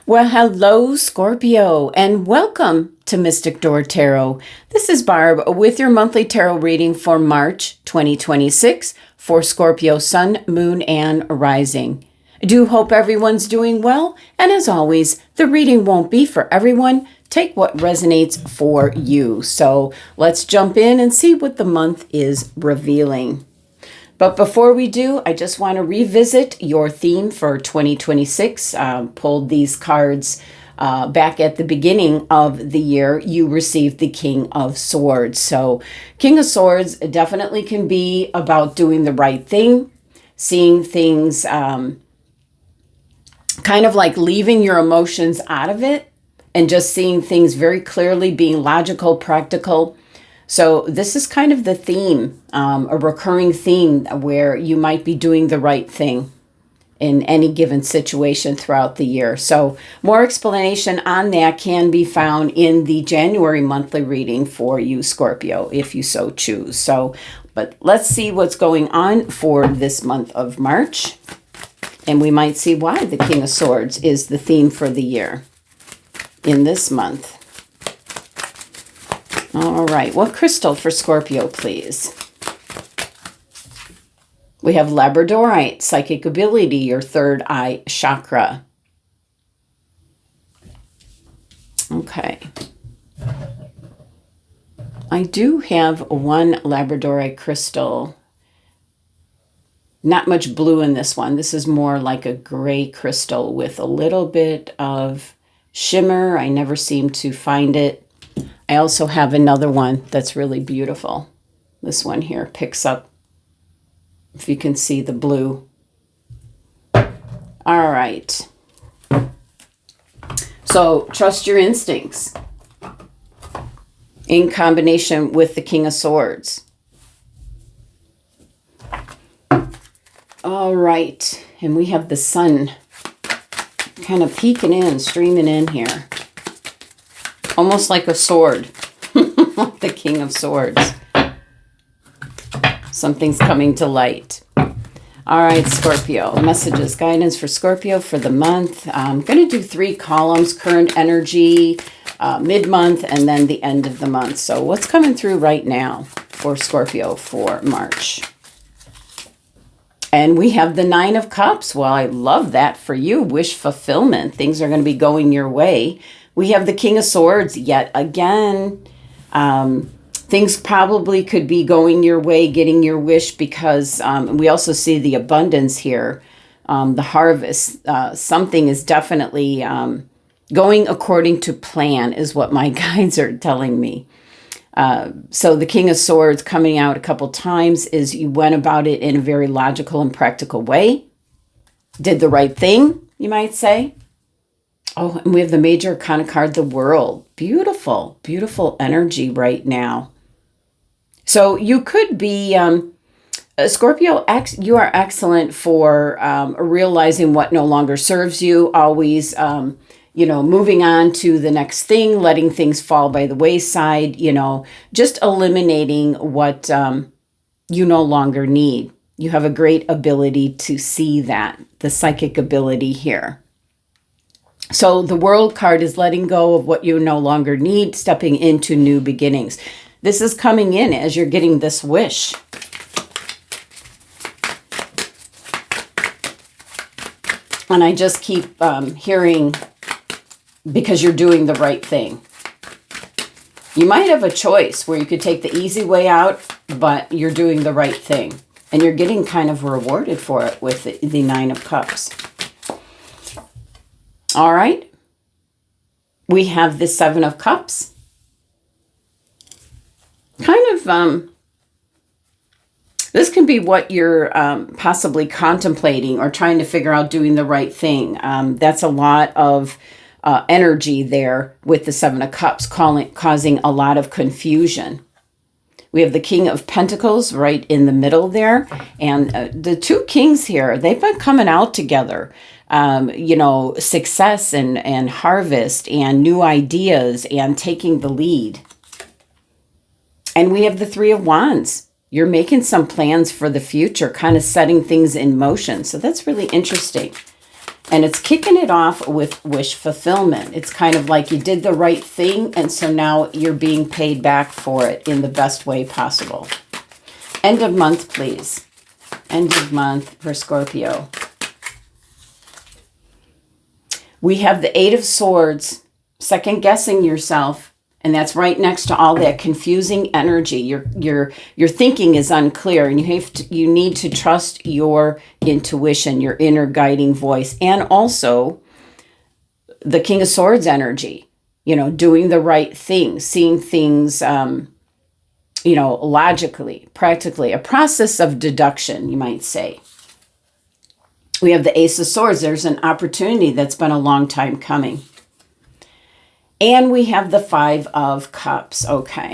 Well, hello, Scorpio, and welcome to Mystic Door Tarot. This is Barb with your monthly tarot reading for March 2026 for Scorpio Sun, Moon, and Rising. I do hope everyone's doing well, and as always, the reading won't be for everyone. Take what resonates for you. So let's jump in and see what the month is revealing. But before we do, I just want to revisit your theme for 2026. Pulled these cards back at the beginning of the year. You received the King of Swords. So King of Swords definitely can be about doing the right thing, seeing things kind of like leaving your emotions out of it and just seeing things very clearly, being logical, practical. So this is kind of the theme, a recurring theme where you might be doing the right thing in any given situation throughout the year. So more explanation on that can be found in the January monthly reading for you, Scorpio, if you so choose. So, but let's see what's going on for this month of March. And we might see why the King of Swords is the theme for the year in this month. All right, what crystal for Scorpio, please? We have labradorite, psychic ability, your third eye chakra. Okay. I do have one labradorite crystal. Not much blue in this one. This is more like a gray crystal with a little bit of shimmer. I never seem to find it. I also have another one that's really beautiful. This one here picks up, if you can see the blue. All right. So trust your instincts in combination with the King of Swords. All right. And we have the sun kind of peeking in, streaming in here. Almost like a sword, like the King of Swords. Something's coming to light. All right, Scorpio. Messages, guidance for Scorpio for the month. I'm going to do 3 columns, current energy, mid-month, and then the end of the month. So what's coming through right now for Scorpio for March? And we have the 9 of Cups. Well, I love that for you. Wish fulfillment. Things are going to be going your way. We have the King of Swords yet again. Things probably could be going your way, getting your wish, because we also see the abundance here, the harvest. Something is definitely going according to plan is what my guides are telling me. So the King of Swords coming out a couple times is you went about it in a very logical and practical way. Did the right thing, you might say. Oh, and we have the major arcana card, the World. Beautiful, beautiful energy right now. So you could be, Scorpio, you are excellent for realizing what no longer serves you, always, moving on to the next thing, letting things fall by the wayside, just eliminating what you no longer need. You have a great ability to see that, the psychic ability here. So the World card is letting go of what you no longer need, stepping into new beginnings. This is coming in as you're getting this wish. And I just keep hearing, because you're doing the right thing. You might have a choice where you could take the easy way out, but you're doing the right thing. And you're getting kind of rewarded for it with the 9 of Cups. All right, we have the 7 of Cups. Kind of, this can be what you're possibly contemplating or trying to figure out doing the right thing. That's a lot of energy there with the 7 of Cups, causing a lot of confusion. We have the King of Pentacles right in the middle there. And the 2 kings here, they've been coming out together. Success and harvest and new ideas and taking the lead. And we have the 3 of Wands. You're making some plans for the future, kind of setting things in motion. So that's really interesting. And it's kicking it off with wish fulfillment. It's kind of like you did the right thing, and so now you're being paid back for it in the best way possible. End of month, please. End of month for Scorpio. We have the Eight of Swords, second guessing yourself. And that's right next to all that confusing energy. Your thinking is unclear, and you need to trust your intuition, your inner guiding voice, and also the King of Swords energy. You know, doing the right thing, seeing things, you know, logically, practically, a process of deduction, you might say. We have the Ace of Swords. There's an opportunity that's been a long time coming. And we have the Five of Cups. Okay.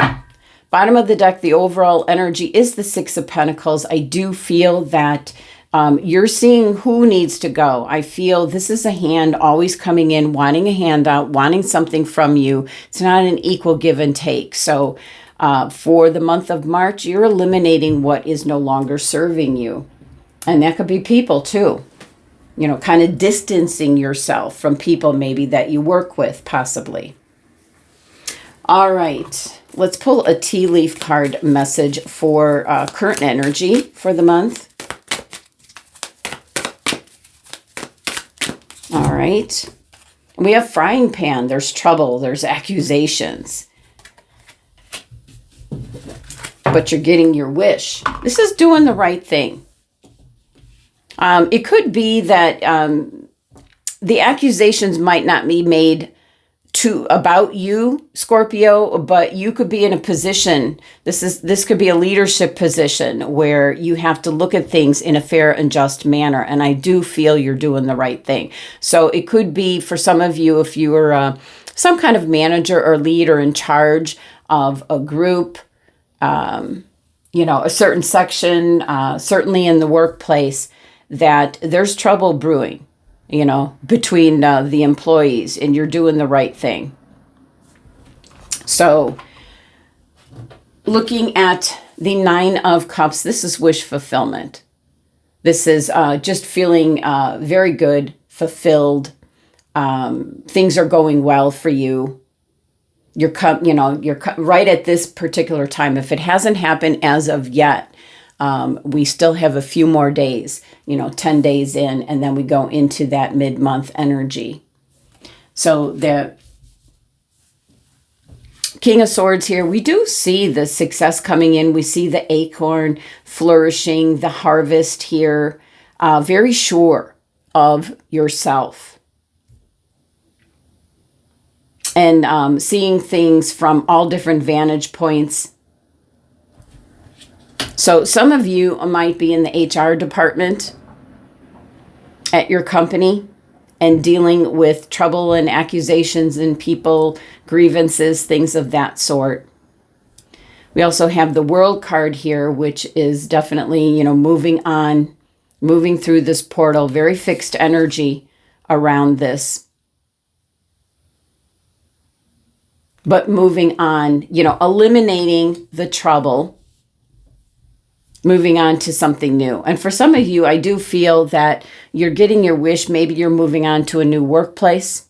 Bottom of the deck, the overall energy is the Six of Pentacles. I do feel that you're seeing who needs to go. I feel this is a hand always coming in, wanting a handout, wanting something from you. It's not an equal give and take. So for the month of March, you're eliminating what is no longer serving you. And that could be people too. You know, kind of distancing yourself from people maybe that you work with, possibly. All right. Let's pull a tea leaf card message for current energy for the month. All right. We have frying pan. There's trouble. There's accusations. But you're getting your wish. This is doing the right thing. It could be that the accusations might not be made about you, Scorpio, but you could be in a position. This could be a leadership position where you have to look at things in a fair and just manner. And I do feel you're doing the right thing. So it could be for some of you, if you were some kind of manager or leader in charge of a group, you know, a certain section, certainly in the workplace, that there's trouble brewing, you know, between the employees, and you're doing the right thing. So looking at the Nine of Cups, this is wish fulfillment. This is just feeling very good, fulfilled. Things are going well for you. You're right at this particular time. If it hasn't happened as of yet, we still have a few more days, 10 days in, and then we go into that mid-month energy. So the King of Swords here, we do see the success coming in. We see the acorn flourishing, the harvest here, very sure of yourself. And seeing things from all different vantage points. So some of you might be in the HR department at your company and dealing with trouble and accusations and people, grievances, things of that sort. We also have the World card here, which is definitely, moving on, moving through this portal, very fixed energy around this. But moving on, eliminating the trouble, moving on to something new. And for some of you, I do feel that you're getting your wish. Maybe you're moving on to a new workplace,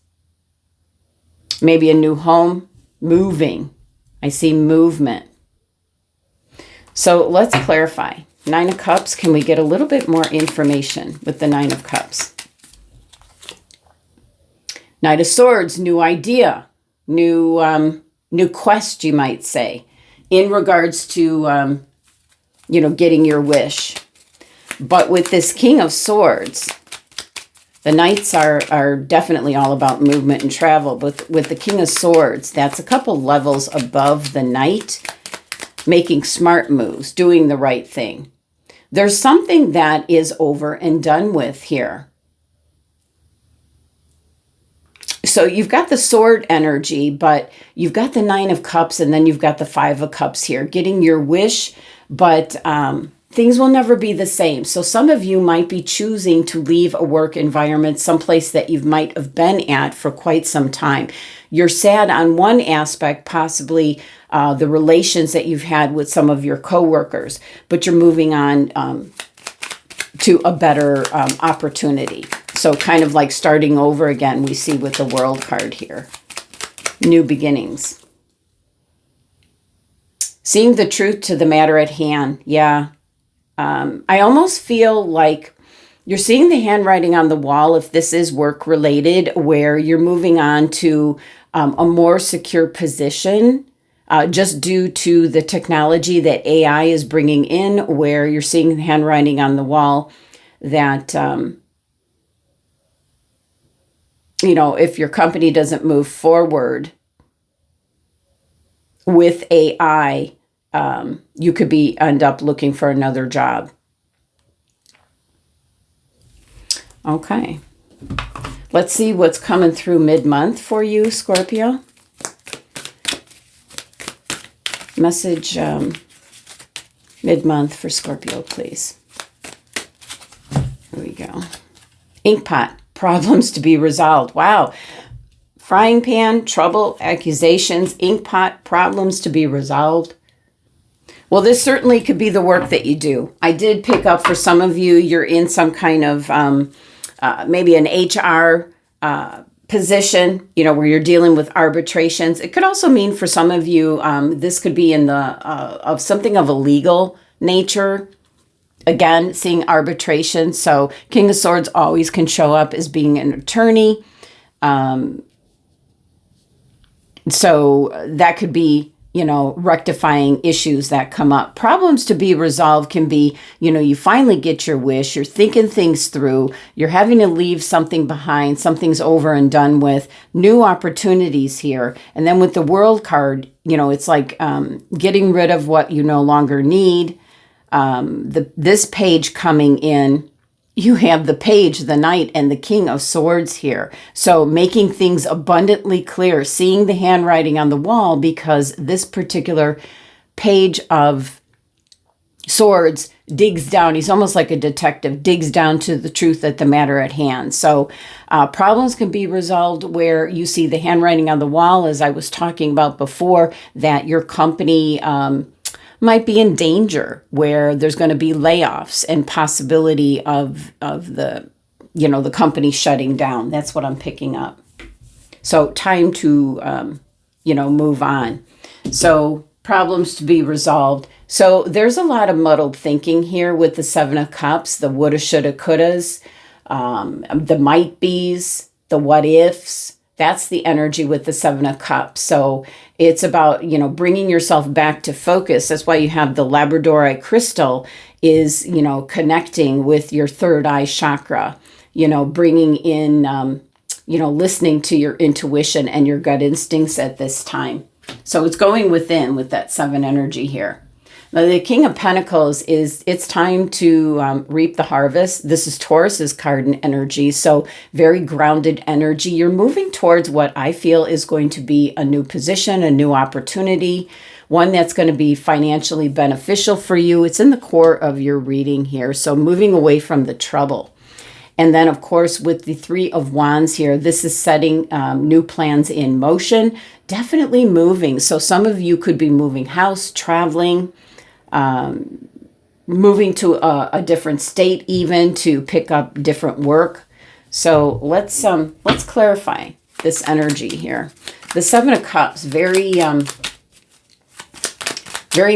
maybe a new home, moving. I see movement. So let's clarify. Nine of Cups, can we get a little bit more information with the Nine of Cups? Knight of Swords, new idea, new quest, you might say, in regards to getting your wish. But with this King of Swords, the Knights are definitely all about movement and travel. But with the King of Swords, that's a couple levels above the Knight, making smart moves, doing the right thing. There's something that is over and done with here. So you've got the sword energy, but you've got the Nine of Cups, and then you've got the Five of Cups here, getting your wish. But things will never be the same. So some of you might be choosing to leave a work environment, someplace that you might have been at for quite some time. You're sad on one aspect, possibly the relations that you've had with some of your coworkers, but you're moving on to a better opportunity. So kind of like starting over again, we see with the World card here. New beginnings. Seeing the truth to the matter at hand. Yeah. I almost feel like you're seeing the handwriting on the wall if this is work related, where you're moving on to a more secure position just due to the technology that AI is bringing in, where you're seeing the handwriting on the wall that, you know, if your company doesn't move forward with AI, you could end up looking for another job. Okay. Let's see what's coming through mid-month for you, Scorpio. Message mid-month for Scorpio, please. Here we go. Inkpot, problems to be resolved. Wow. Frying pan, trouble, accusations, inkpot, problems to be resolved. Well, this certainly could be the work that you do. I did pick up for some of you, you're in some kind of maybe an HR position, you know, where you're dealing with arbitrations. It could also mean for some of you, this could be in the of something of a legal nature. Again, seeing arbitration. So King of Swords always can show up as being an attorney. So that could be, you know, rectifying issues that come up. Problems to be resolved can be, you know, you finally get your wish, you're thinking things through, you're having to leave something behind, something's over and done with, new opportunities here. And then with the World card, you know, it's like getting rid of what you no longer need. This page coming in, you have the Page, the Knight, and the King of Swords here. So making things abundantly clear, seeing the handwriting on the wall, because this particular Page of Swords digs down. He's almost like a detective, digs down to the truth at the matter at hand. So problems can be resolved where you see the handwriting on the wall, as I was talking about before, that your company might be in danger, where there's going to be layoffs and possibility of the, you know, the company shutting down. That's what I'm picking up. So time to, you know, move on. So problems to be resolved. So there's a lot of muddled thinking here with the Seven of Cups, the woulda, shoulda, couldas, the might be's, the what ifs. That's the energy with the Seven of Cups. So it's about, you know, bringing yourself back to focus. That's why you have the Labradorite crystal is, you know, connecting with your third eye chakra, you know, bringing in, you know, listening to your intuition and your gut instincts at this time. So it's going within with that 7 energy here. Now, the King of Pentacles is, it's time to reap the harvest. This is Taurus's card and energy, so very grounded energy. You're moving towards what I feel is going to be a new position, a new opportunity, one that's going to be financially beneficial for you. It's in the core of your reading here, so moving away from the trouble. And then, of course, with the Three of Wands here, this is setting new plans in motion, definitely moving. So some of you could be moving house, traveling, moving to a different state, even to pick up different work. So let's clarify this energy here. The Seven of Cups, very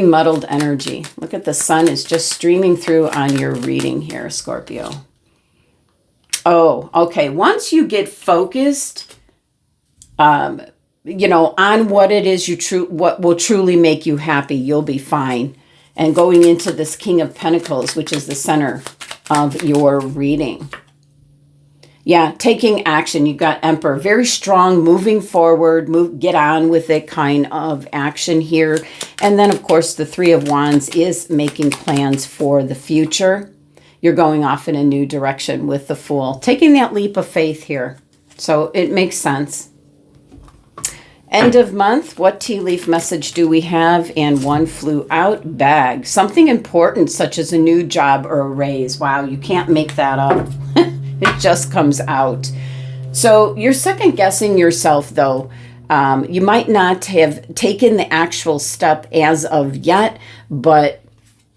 muddled energy. Look at the sun is just streaming through on your reading here, Scorpio. Oh, okay. Once you get focused, you know, on what it is what will truly make you happy, you'll be fine. And going into this King of Pentacles, which is the center of your reading. Yeah, taking action. You've got Emperor. Very strong, moving forward, get on with it kind of action here. And then, of course, the Three of Wands is making plans for the future. You're going off in a new direction with the Fool. Taking that leap of faith here. So it makes sense. End of month, what tea leaf message do we have? And one flew out, bag. Something important, such as a new job or a raise. Wow, you can't make that up. It just comes out. So you're second guessing yourself, though. You might not have taken the actual step as of yet, but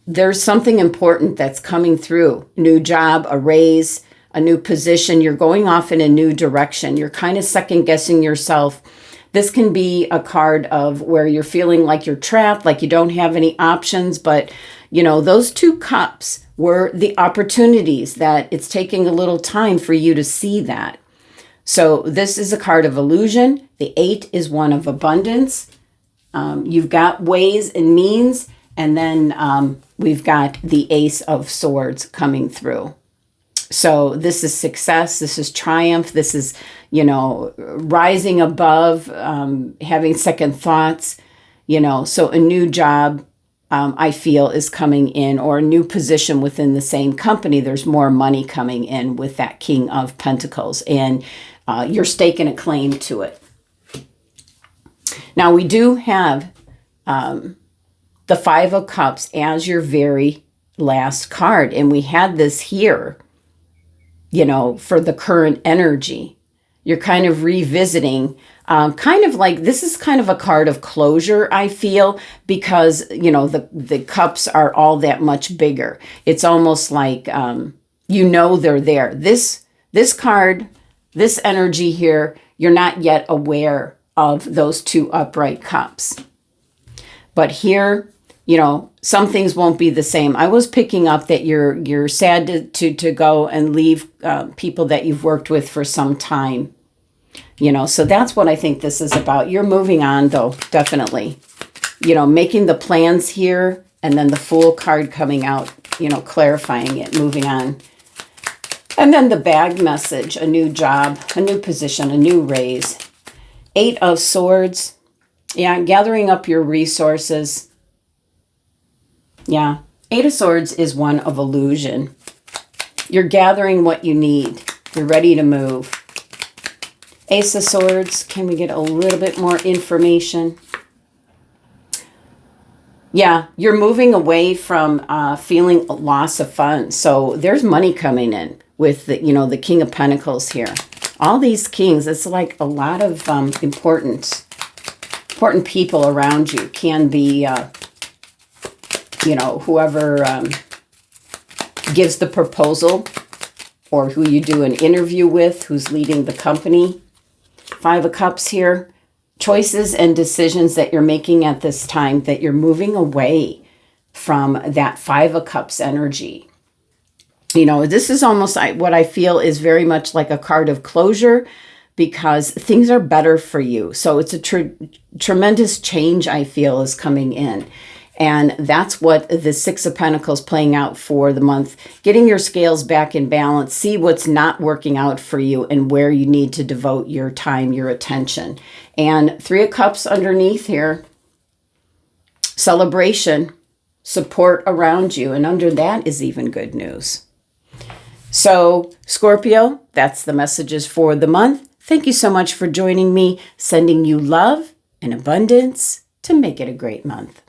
there's something important that's coming through. New job, a raise, a new position. You're going off in a new direction. You're kind of second guessing yourself. This can be a card of where you're feeling like you're trapped, like you don't have any options. But, you know, those 2 cups were the opportunities that it's taking a little time for you to see that. So this is a card of illusion. The 8 is one of abundance. You've got ways and means. And then we've got the Ace of Swords coming through. So this is success. This is triumph. This is, you know, rising above, having second thoughts, you know. So a new job, I feel, is coming in, or a new position within the same company. There's more money coming in with that King of Pentacles, and you're staking a claim to it. Now, we do have the 5 of Cups as your very last card, and we had this here, you know, for the current energy. You're kind of revisiting, kind of like, this is kind of a card of closure, I feel, because, you know, the cups are all that much bigger. It's almost like, you know, they're there. This card, this energy here, you're not yet aware of those 2 upright cups. But here, you know, some things won't be the same. I was picking up that you're sad to go and leave people that you've worked with for some time. You know, so that's what I think this is about. You're moving on, though, definitely. You know, making the plans here, and then the Fool card coming out, you know, clarifying it, moving on. And then the bag message, a new job, a new position, a new raise. 8 of Swords. Yeah, gathering up your resources. Yeah, 8 of Swords is one of illusion. You're gathering what you need. You're ready to move. Ace of Swords, can we get a little bit more information? Yeah, you're moving away from feeling a loss of funds. So there's money coming in with the, you know, the King of Pentacles here. All these kings, it's like a lot of important people around you. Can be, you know, whoever gives the proposal, or who you do an interview with, who's leading the company. 5 of Cups here. Choices and decisions that you're making at this time, that you're moving away from that 5 of Cups energy. You know, this is almost what I feel is very much like a card of closure, because things are better for you. So it's a tremendous change, I feel, is coming in. And that's what the 6 of Pentacles playing out for the month. Getting your scales back in balance. See what's not working out for you and where you need to devote your time, your attention. And 3 of Cups underneath here. Celebration. Support around you. And under that is even good news. So, Scorpio, that's the messages for the month. Thank you so much for joining me. Sending you love and abundance to make it a great month.